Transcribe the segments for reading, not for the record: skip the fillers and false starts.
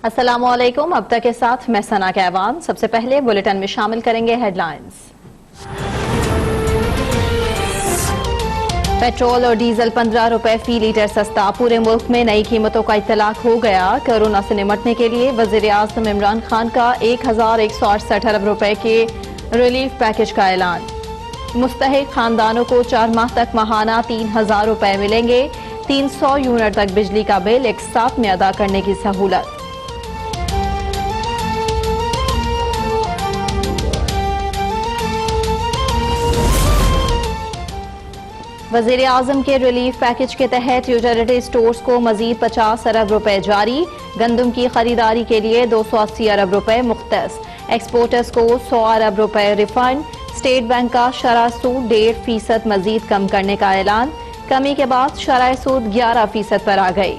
السلام علیکم، اب تک کے ساتھ میں ثنا کیوان۔ سب سے پہلے بلیٹن میں شامل کریں گے ہیڈ لائنز۔ پیٹرول اور ڈیزل 15 روپے فی لیٹر سستا، پورے ملک میں نئی قیمتوں کا اطلاق ہو گیا۔ کورونا سے نمٹنے کے لیے وزیر اعظم عمران خان کا 1168 ارب روپے کے ریلیف پیکج کا اعلان۔ مستحق خاندانوں کو 4 ماہ تک ماہانہ 3000 روپے ملیں گے۔ 300 یونٹ تک بجلی کا بل ایک ساتھ میں ادا کرنے کی سہولت۔ وزیر اعظم کے ریلیف پیکج کے تحت یوٹیلیٹی سٹورز کو مزید 50 ارب روپے جاری۔ گندم کی خریداری کے لیے 280 ارب روپے مختص۔ ایکسپورٹرز کو 100 ارب روپے ریفنڈ۔ اسٹیٹ بینک کا شرح سود 1.5% مزید کم کرنے کا اعلان۔ کمی کے بعد شرح سود 11% پر آ گئی۔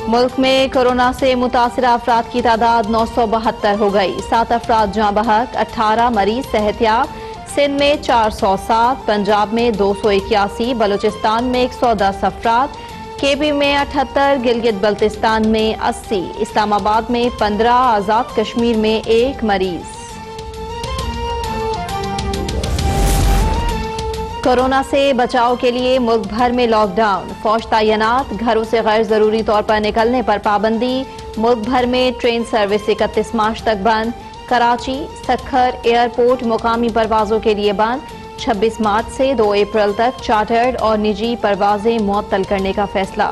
ملک میں کورونا سے متاثرہ افراد کی تعداد 972 ہو گئی۔ 7 افراد جاں بحق، 18 مریض صحت یاب۔ سندھ میں 407، پنجاب میں 281، بلوچستان میں 110 افراد، کے پی میں 78، گلگت بلتستان میں 80، اسلام آباد میں 15، آزاد کشمیر میں 1 مریض۔ کورونا سے بچاؤ کے لیے ملک بھر میں لاک ڈاؤن، فوج تعینات، گھروں سے غیر ضروری طور پر نکلنے پر پابندی۔ ملک بھر میں ٹرین سروس 31 مارچ تک بند۔ کراچی، سکھر ایئرپورٹ مقامی پروازوں کے لیے بند۔ 26 مارچ سے 2 اپریل تک چارٹرڈ اور نجی پروازیں معطل کرنے کا فیصلہ۔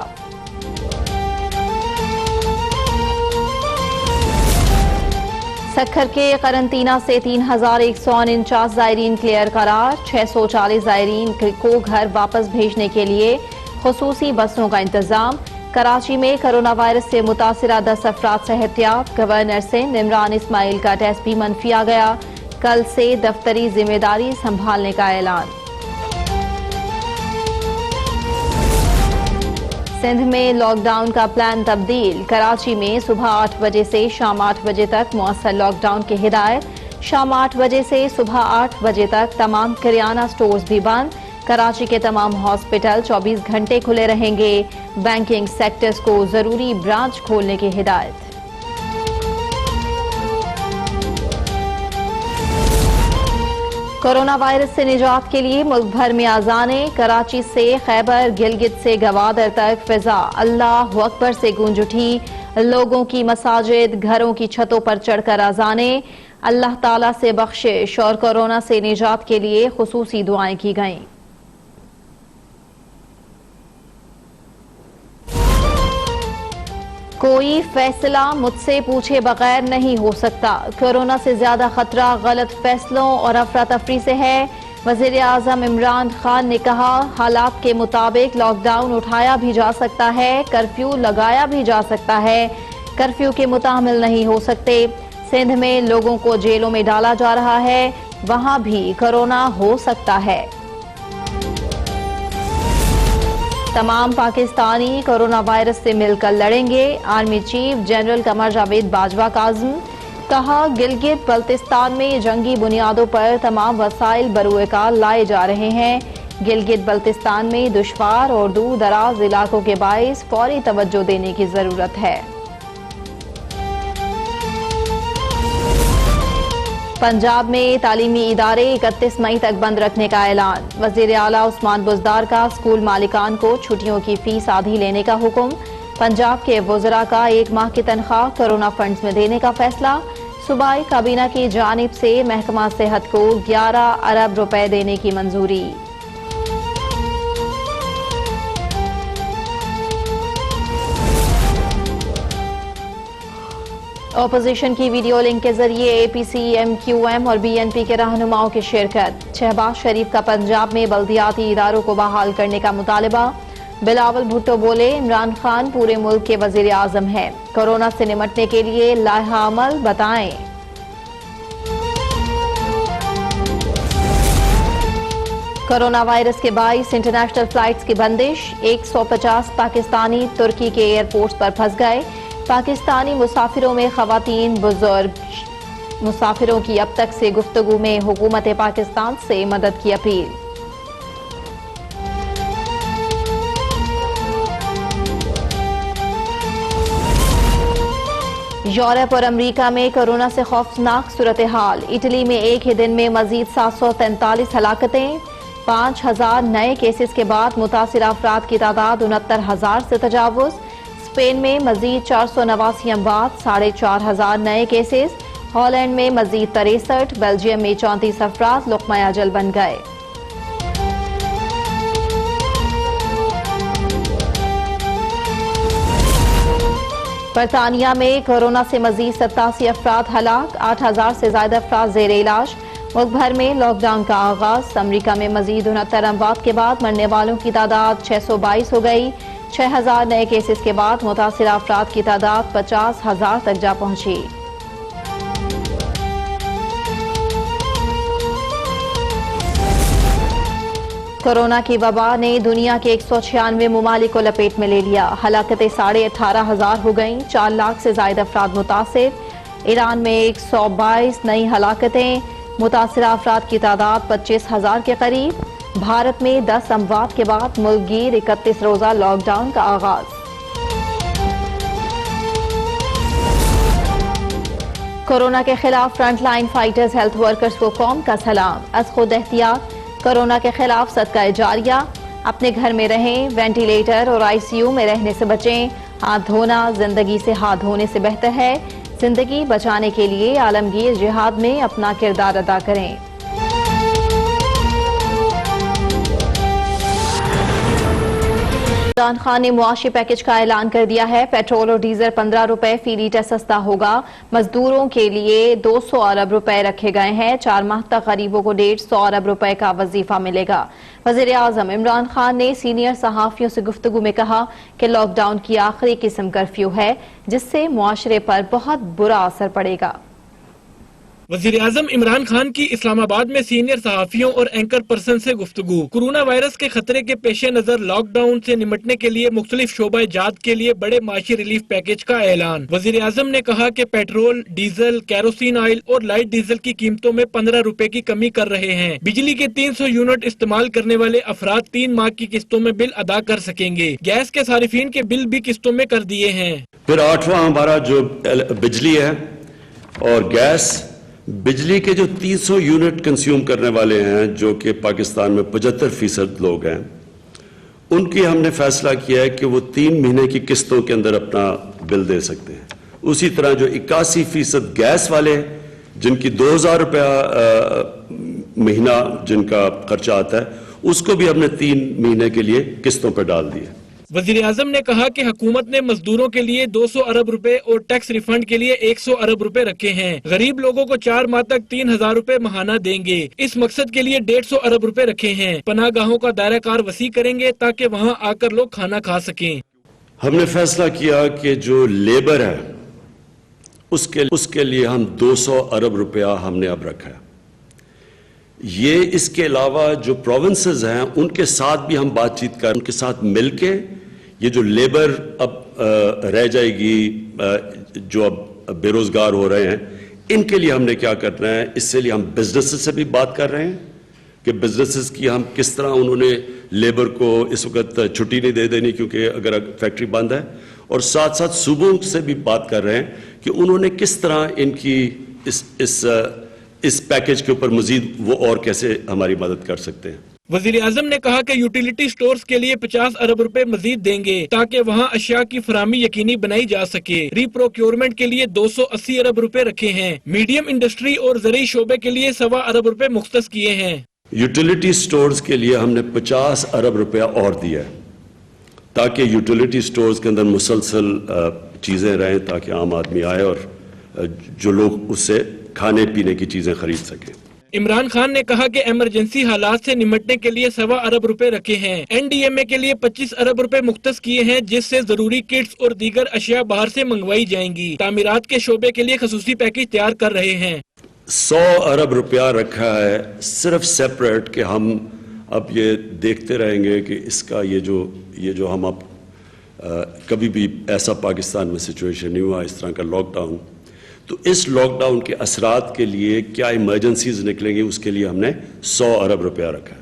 سکھر کے قرنطینہ سے 3149 زائرین کلیئر قرار۔ 640 زائرین کو گھر واپس بھیجنے کے لیے خصوصی بسوں کا انتظام۔ کراچی میں کرونا وائرس سے متاثرہ 10 افراد صحت یاب۔ گورنر سندھ عمران اسماعیل کا ٹیسٹ بھی منفی آ گیا۔ کل سے دفتری ذمہ داری سنبھالنے کا اعلان۔ سندھ میں لاک ڈاؤن کا پلان تبدیل۔ کراچی میں صبح 8 بجے سے شام 8 بجے تک مؤثر لاک ڈاؤن کی ہدایت۔ شام 8 بجے سے صبح 8 بجے تک تمام کریانہ سٹورز بھی بند۔ کراچی کے تمام ہاسپٹل 24 گھنٹے کھلے رہیں گے۔ بینکنگ سیکٹرز کو ضروری برانچ کھولنے کی ہدایت۔ کورونا وائرس سے نجات کے لیے ملک بھر میں اذانیں۔ کراچی سے خیبر، گلگت سے گوادر تک فضا اللہ اکبر سے گونج اٹھی۔ لوگوں کی مساجد، گھروں کی چھتوں پر چڑھ کر اذانیں۔ اللہ تعالیٰ سے بخشش اور کورونا سے نجات کے لیے خصوصی دعائیں کی گئیں۔ کوئی فیصلہ مجھ سے پوچھے بغیر نہیں ہو سکتا۔ کورونا سے زیادہ خطرہ غلط فیصلوں اور افراتفری سے ہے۔ وزیر اعظم عمران خان نے کہا، حالات کے مطابق لاک ڈاؤن اٹھایا بھی جا سکتا ہے، کرفیو لگایا بھی جا سکتا ہے، کرفیو کے متحمل نہیں ہو سکتے۔ سندھ میں لوگوں کو جیلوں میں ڈالا جا رہا ہے، وہاں بھی کورونا ہو سکتا ہے۔ تمام پاکستانی کورونا وائرس سے مل کر لڑیں گے۔ Army chief general Qamar Javed Bajwa کا عزم۔ کہا، گلگت بلتستان میں جنگی بنیادوں پر تمام وسائل بروئے کار لائے جا رہے ہیں۔ گلگت بلتستان میں دشوار اور دور دراز علاقوں کے باعث فوری توجہ دینے کی ضرورت ہے۔ پنجاب میں تعلیمی ادارے 31 مئی تک بند رکھنے کا اعلان۔ وزیر اعلیٰ عثمان بزدار کا اسکول مالکان کو چھٹیوں کی فیس آدھی لینے کا حکم۔ پنجاب کے وزراء کا 1 ماہ کی تنخواہ کورونا فنڈز میں دینے کا فیصلہ۔ صوبائی کابینہ کی جانب سے محکمہ صحت کو 11 ارب روپے دینے کی منظوری۔ اپوزیشن کی ویڈیو لنک کے ذریعے اے پی سی، ایم کیو ایم اور بی این پی کے رہنماؤں کی شرکت۔ شہباز شریف کا پنجاب میں بلدیاتی اداروں کو بحال کرنے کا مطالبہ۔ بلاول بھٹو بولے، عمران خان پورے ملک کے وزیر اعظم ہیں، کورونا سے نمٹنے کے لیے لائحہ عمل بتائیں۔ کورونا وائرس کے باعث انٹرنیشنل فلائٹس کی بندش۔ 150 پاکستانی ترکی کے ایئرپورٹس پر پھنس گئے۔ پاکستانی مسافروں میں خواتین، بزرگ مسافروں کی اب تک سے گفتگو میں حکومت پاکستان سے مدد کی اپیل۔ یورپ اور امریکہ میں کورونا سے خوفناک صورتحال. اٹلی میں ایک ہی دن میں مزید 743 ہلاکتیں. 5000 نئے کیسز کے بعد متاثرہ افراد کی تعداد 69,000 سے تجاوز. اسپین میں مزید 489 اموات. 4500 نئے کیسز. ہالینڈ میں مزید 63. بیلجیم میں 34 افراد لقمہ اجل بن گئے. برطانیہ میں کورونا سے مزید 87 افراد ہلاک. 8000 سے زائد افراد زیر علاج. ملک بھر میں لاک ڈاؤن کا آغاز. امریکہ میں مزید 69 اموات کے بعد مرنے والوں کی تعداد 622 ہو گئی. 6000 نئے کیسز کے بعد متاثرہ افراد کی تعداد 50,000 تک جا پہنچی. کورونا کی وبا نے دنیا کے 196 ممالک کو لپیٹ میں لے لیا. ہلاکتیں 18,500 ہو گئیں. 4 لاکھ سے زائد افراد متاثر. ایران میں 122 نئی ہلاکتیں. متاثرہ افراد کی تعداد 25,000 کے قریب. بھارت میں 10 اموات کے بعد ملک گیر 31 روزہ لاک ڈاؤن کا آغاز. کورونا کے خلاف front line fighters health workers کو قوم کا سلام. از خود احتیاط کورونا کے خلاف صدقہ جاریہ. اپنے گھر میں رہیں. وینٹیلیٹر اور ICU میں رہنے سے بچیں. ہاتھ دھونا زندگی سے ہاتھ دھونے سے بہتر ہے. زندگی بچانے کے لیے عالمگیر جہاد میں اپنا کردار ادا کریں. عمران خان نے معاشی پیکج کا اعلان کر دیا ہے. پیٹرول اور ڈیزل 15 روپے فی لیٹر سستا ہوگا. مزدوروں کے لیے 200 ارب روپے رکھے گئے ہیں. 4 ماہ تک غریبوں کو 150 ارب روپے کا وظیفہ ملے گا. وزیر اعظم عمران خان نے سینئر صحافیوں سے گفتگو میں کہا کہ لاک ڈاؤن کی آخری قسم کرفیو ہے جس سے معاشرے پر بہت برا اثر پڑے گا. وزیر اعظم عمران خان کی اسلام آباد میں سینئر صحافیوں اور اینکر پرسن سے گفتگو. کورونا وائرس کے خطرے کے پیش نظر لاک ڈاؤن سے نمٹنے کے لیے مختلف شعبہ جات کے لیے بڑے معاشی ریلیف پیکج کا اعلان. وزیر اعظم نے کہا کہ پیٹرول، ڈیزل، کیروسین آئل اور لائٹ ڈیزل کی قیمتوں میں 15 روپے کی کمی کر رہے ہیں. بجلی کے 300 یونٹ استعمال کرنے والے افراد 3 ماہ کی قسطوں میں بل ادا کر سکیں گے. گیس کے صارفین کے بل بھی قسطوں میں کر دیے ہیں. پھر 8واں ہمارا جو بجلی ہے اور گیس، بجلی کے جو 300 یونٹ کنزیوم کرنے والے ہیں جو کہ پاکستان میں 75% لوگ ہیں، ان کی ہم نے فیصلہ کیا ہے کہ وہ 3 مہینے کی قسطوں کے اندر اپنا بل دے سکتے ہیں. اسی طرح جو 81% گیس والے جن کی 2000 روپیہ مہینہ جن کا خرچہ آتا ہے، اس کو بھی ہم نے 3 مہینے کے لیے قسطوں پہ ڈال دیا. وزیر اعظم نے کہا کہ حکومت نے مزدوروں کے لیے 200 ارب روپے اور ٹیکس ریفنڈ کے لیے 100 ارب روپے رکھے ہیں. غریب لوگوں کو 4 ماہ تک 3,000 روپے ماہانہ دیں گے. اس مقصد کے لیے 150 ارب روپے رکھے ہیں. پناہ گاہوں کا دائرہ کار وسیع کریں گے تاکہ وہاں آ کر لوگ کھانا کھا سکیں. ہم نے فیصلہ کیا کہ جو لیبر ہے اس کے لیے ہم 200 ارب روپیہ ہم نے اب رکھا ہے. یہ اس کے علاوہ جو پروونسز ہیں ان کے ساتھ بھی ہم بات چیت کر ان کے ساتھ مل کے یہ جو لیبر اب رہ جائے گی جو اب بے روزگار ہو رہے ہیں ان کے لیے ہم نے کیا کرنا ہے. اس سے لیے ہم بزنسز سے بھی بات کر رہے ہیں کہ بزنسز کی ہم کس طرح انہوں نے لیبر کو اس وقت چھٹی نہیں دے دینی کیونکہ اگر فیکٹری بند ہے، اور ساتھ ساتھ صوبوں سے بھی بات کر رہے ہیں کہ انہوں نے کس طرح ان کی اس پیکج کے اوپر مزید وہ اور کیسے ہماری مدد کر سکتے ہیں. وزیر اعظم نے کہا کہ یوٹیلیٹی سٹورز کے لیے 50 ارب روپے مزید دیں گے تاکہ وہاں اشیاء کی فراہمی یقینی بنائی جا سکے. ری پروکیورمنٹ کے لیے 280 ارب روپے رکھے ہیں. میڈیم انڈسٹری اور زرعی شعبے کے لیے 1.25 ارب روپے مختص کیے ہیں. یوٹیلیٹی سٹورز کے لیے ہم نے 50 ارب روپیہ اور دیا ہے تاکہ یوٹیلیٹی سٹورز کے اندر مسلسل چیزیں رہیں تاکہ عام آدمی آئے اور جو لوگ اس سے کھانے پینے کی چیزیں خرید سکیں. عمران خان نے کہا کہ ایمرجنسی حالات سے نمٹنے کے لیے 1.25 ارب روپے رکھے ہیں. NDMA کے لیے 25 ارب روپے مختص کیے ہیں جس سے ضروری کٹس اور دیگر اشیاء باہر سے منگوائی جائیں گی. تعمیرات کے شعبے کے لیے خصوصی پیکج تیار کر رہے ہیں. 100 ارب روپیہ رکھا ہے صرف سیپریٹ کہ ہم اب یہ دیکھتے رہیں گے کہ اس کا یہ جو ہم اب کبھی بھی ایسا پاکستان میں سچویشن نہیں ہوا اس طرح کا لاک ڈاؤن، تو اس لاک ڈاؤن کے اثرات کے لیے کیا ایمرجنسیز نکلیں گی اس کے لیے ہم نے 100 ارب روپیہ رکھا ہے.